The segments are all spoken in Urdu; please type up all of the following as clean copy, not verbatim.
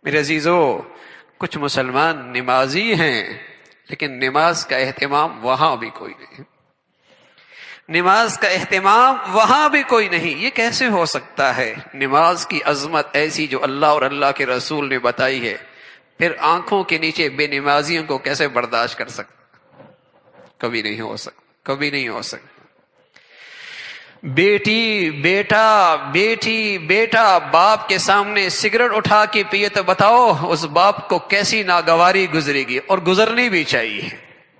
میرے عزیزو، کچھ مسلمان نمازی ہیں لیکن نماز کا اہتمام وہاں بھی کوئی نہیں، نماز کا اہتمام وہاں بھی کوئی نہیں۔ یہ کیسے ہو سکتا ہے؟ نماز کی عظمت ایسی جو اللہ اور اللہ کے رسول نے بتائی ہے، پھر آنکھوں کے نیچے بے نمازیوں کو کیسے برداشت کر سکتا؟ کبھی نہیں ہو سکتا، کبھی نہیں ہو سکتا۔ بیٹی، بیٹا، بیٹی، بیٹا باپ کے سامنے سگریٹ اٹھا کے پیے تو بتاؤ اس باپ کو کیسی ناگواری گزرے گی، اور گزرنی بھی چاہیے۔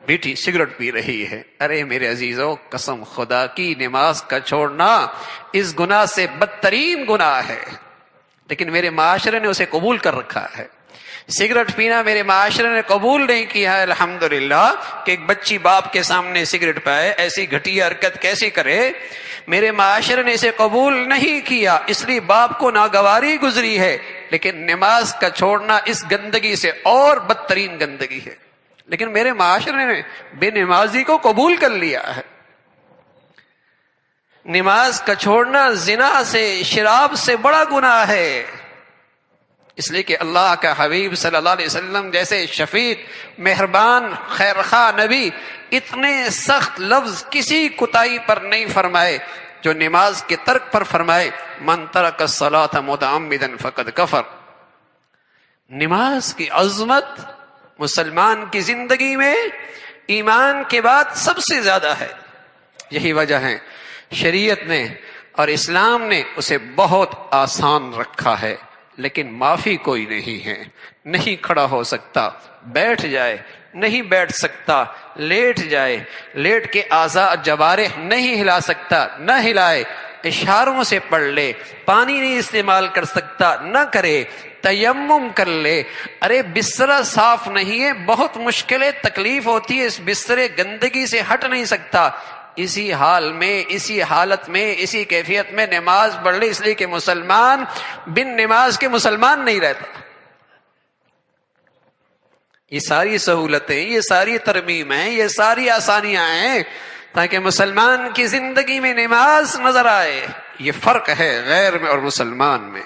بیٹی سگریٹ پی رہی ہے، ارے میرے عزیزو، قسم خدا کی نماز کا چھوڑنا اس گناہ سے بدترین گناہ ہے، لیکن میرے معاشرے نے اسے قبول کر رکھا ہے۔ سگریٹ پینا میرے معاشرے نے قبول نہیں کیا ہے الحمدللہ، کہ ایک بچی باپ کے سامنے سگریٹ پائے، ایسی گھٹیا حرکت کیسے کرے؟ میرے معاشرے نے اسے قبول نہیں کیا، اس لیے باپ کو ناگواری گزری ہے۔ لیکن نماز کا چھوڑنا اس گندگی سے اور بدترین گندگی ہے، لیکن میرے معاشرے نے بے نمازی کو قبول کر لیا ہے۔ نماز کا چھوڑنا زنا سے، شراب سے بڑا گناہ ہے، اس لیے کہ اللہ کا حبیب صلی اللہ علیہ وسلم جیسے شفیق، مہربان، خیرخواہ نبی اتنے سخت لفظ کسی کوتاہی پر نہیں فرمائے جو نماز کے ترک پر فرمائے، من ترک الصلاۃ متعمدا فقد کفر۔ نماز کی عظمت مسلمان کی زندگی میں ایمان کے بعد سب سے زیادہ ہے۔ یہی وجہ ہے شریعت نے اور اسلام نے اسے بہت آسان رکھا ہے، لیکن معافی کوئی نہیں ہے۔ نہیں کھڑا ہو سکتا بیٹھ جائے، نہیں بیٹھ سکتا لیٹ جائے، لیٹ کے اعضاء جوارح نہیں ہلا سکتا نہ ہلائے، اشاروں سے پڑھ لے، پانی نہیں استعمال کر سکتا نہ کرے، تیمم کر لے۔ ارے بستر صاف نہیں ہے، بہت مشکل ہے، تکلیف ہوتی ہے، اس بستر گندگی سے ہٹ نہیں سکتا، اسی حال میں، اسی حالت میں، اسی کیفیت میں نماز پڑھ لے، اس لیے کہ مسلمان بن نماز کے مسلمان نہیں رہتا۔ یہ ساری سہولتیں، یہ ساری ترمیم ہیں، یہ ساری آسانیاں ہیں تاکہ مسلمان کی زندگی میں نماز نظر آئے۔ یہ فرق ہے غیر میں اور مسلمان میں۔